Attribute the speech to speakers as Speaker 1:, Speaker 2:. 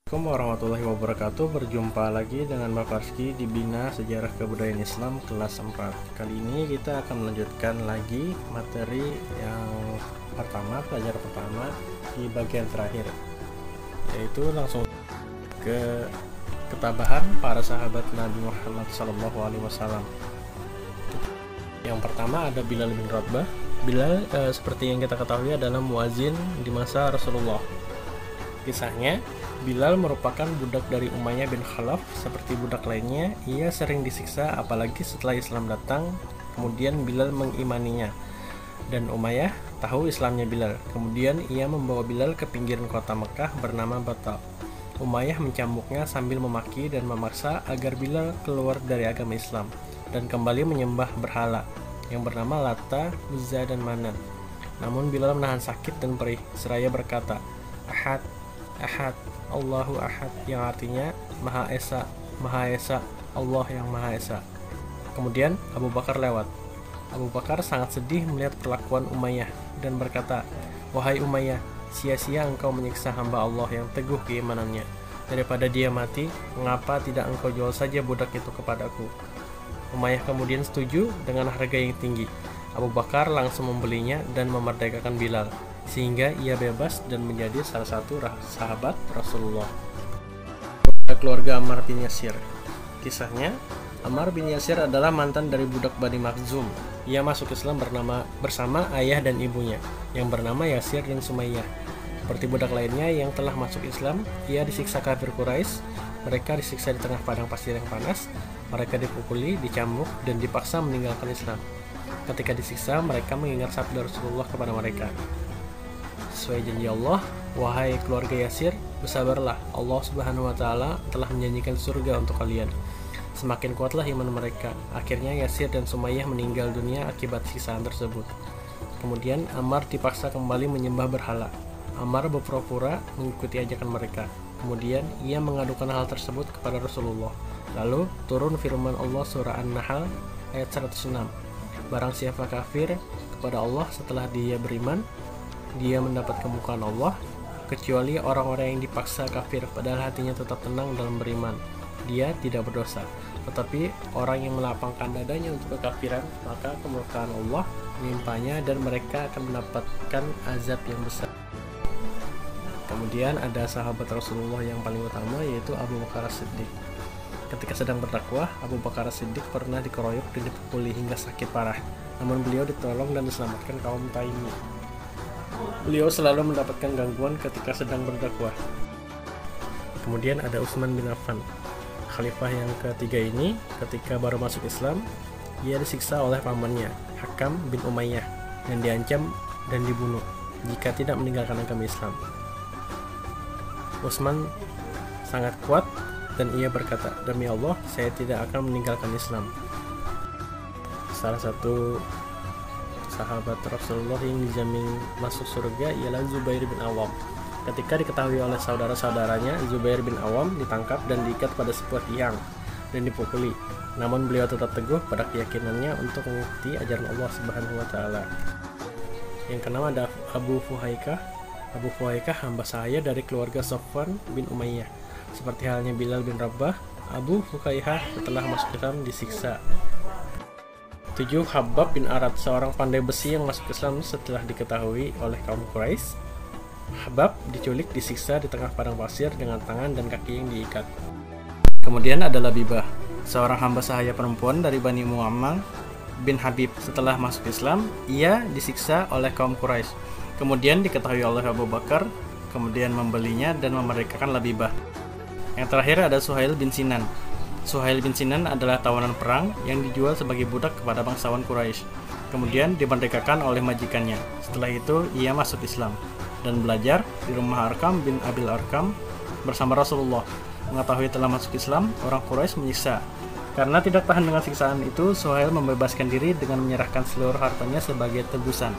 Speaker 1: Assalamualaikum warahmatullahi wabarakatuh. Berjumpa lagi dengan Bapak Rizky di Bina Sejarah Kebudayaan Islam kelas 4. Kali ini kita akan melanjutkan lagi materi yang pertama, pelajaran pertama di bagian terakhir, yaitu langsung ke ketabahan para sahabat Nabi Muhammad SAW. Yang pertama ada Bilal bin Rabah. Bilal seperti yang kita ketahui adalah muazin di masa Rasulullah. Kisahnya, Bilal merupakan budak dari Umayyah bin Khalaf. Seperti budak lainnya, ia sering disiksa apalagi setelah Islam datang. Kemudian Bilal mengimaninya, dan Umayyah tahu Islamnya Bilal. Kemudian ia membawa Bilal ke pinggiran kota Mekah bernama Batal. Umayyah mencambuknya sambil memaki dan memaksa agar Bilal keluar dari agama Islam dan kembali menyembah berhala yang bernama Lata, Uzza, dan Manat. Namun Bilal menahan sakit dan perih seraya berkata, Ahad, Ahad, Allahu Ahad, yang artinya Maha Esa, Allah yang Maha Esa. Kemudian Abu Bakar lewat. Abu Bakar sangat sedih melihat perlakuan Umayyah dan berkata, Wahai Umayyah, sia-sia engkau menyiksa hamba Allah yang teguh keimanannya. Daripada dia mati, mengapa tidak engkau jual saja budak itu kepadaku? Umayyah kemudian setuju dengan harga yang tinggi. Abu Bakar langsung membelinya dan memerdekakan Bilal, sehingga ia bebas dan menjadi salah satu sahabat Rasulullah. Keluarga Ammar bin Yasir. Kisahnya, Ammar bin Yasir adalah mantan dari budak Bani Makhzum. Ia masuk Islam bersama ayah dan ibunya, yang bernama Yasir dan Sumayyah. Seperti budak lainnya yang telah masuk Islam, ia disiksa kafir Quraisy. Mereka disiksa di tengah padang pasir yang panas. Mereka dipukuli, dicambuk, dan dipaksa meninggalkan Islam. Ketika disiksa, mereka mengingat sabda Rasulullah kepada mereka. Sesuai janji Allah, wahai keluarga Yasir, bersabarlah, Allah Subhanahu wa Ta'ala telah menjanjikan surga untuk kalian. Semakin kuatlah iman mereka. Akhirnya Yasir dan Sumayyah meninggal dunia akibat siksaan tersebut. Kemudian Ammar dipaksa kembali menyembah berhala. Ammar berpura-pura mengikuti ajakan mereka. Kemudian ia mengadukan hal tersebut kepada Rasulullah. Lalu turun firman Allah surah An-Nahl ayat 106. Barang siapa kafir kepada Allah setelah dia beriman, dia mendapat kemukaan Allah, kecuali orang-orang yang dipaksa kafir padahal hatinya tetap tenang dalam beriman. Dia tidak berdosa. Tetapi orang yang melapangkan dadanya untuk kekafiran, maka kemurkaan Allah menimpanya dan mereka akan mendapatkan azab yang besar. Kemudian ada sahabat Rasulullah yang paling utama, yaitu Abu Bakar As-Siddiq. Ketika sedang berdakwah, Abu Bakar As-Siddiq pernah dikeroyok dan dipukuli hingga sakit parah. Namun beliau ditolong dan diselamatkan kaum Taimi. Beliau selalu mendapatkan gangguan ketika sedang berdakwah. Kemudian ada Utsman bin Affan. Khalifah yang ketiga ini, ketika baru masuk Islam, ia disiksa oleh pamannya, Hakam bin Umayyah, dan diancam dan dibunuh jika tidak meninggalkan agama Islam. Utsman sangat kuat dan ia berkata, demi Allah, saya tidak akan meninggalkan Islam. Salah satu sahabat Rasulullah yang dijamin masuk surga ialah Zubair bin Awam. Ketika diketahui oleh saudara-saudaranya, Zubair bin Awam ditangkap dan diikat pada sebuah tiang dan dipukuli. Namun beliau tetap teguh pada keyakinannya untuk mengikuti ajaran Allah Subhanahu wa Ta'ala. Yang keenam ada Abu Fuhaikah. Abu Fuhaikah hamba sahaya dari keluarga Safwan bin Umayyah. Seperti halnya Bilal bin Rabah, Abu Fuhaikah setelah masuk Islam disiksa. 7. Habab bin Arad, seorang pandai besi yang masuk Islam setelah diketahui oleh kaum Quraisy. Habab diculik, disiksa di tengah padang pasir dengan tangan dan kaki yang diikat. Kemudian ada Labibah, seorang hamba sahaya perempuan dari Bani Muammal bin Habib. Setelah masuk Islam, ia disiksa oleh kaum Quraisy. Kemudian diketahui oleh Abu Bakar, kemudian membelinya dan memerdekakan Labibah. Yang terakhir ada Suhail bin Sinan. Suhail bin Sinan adalah tawanan perang yang dijual sebagai budak kepada bangsawan Quraisy. Kemudian dimerdekakan oleh majikannya. Setelah itu ia masuk Islam dan belajar di rumah Arkam bin Abil Arkam bersama Rasulullah. Mengetahui telah masuk Islam, orang Quraisy menyiksa. Karena tidak tahan dengan siksaan itu, Suhail membebaskan diri dengan menyerahkan seluruh hartanya sebagai tebusan.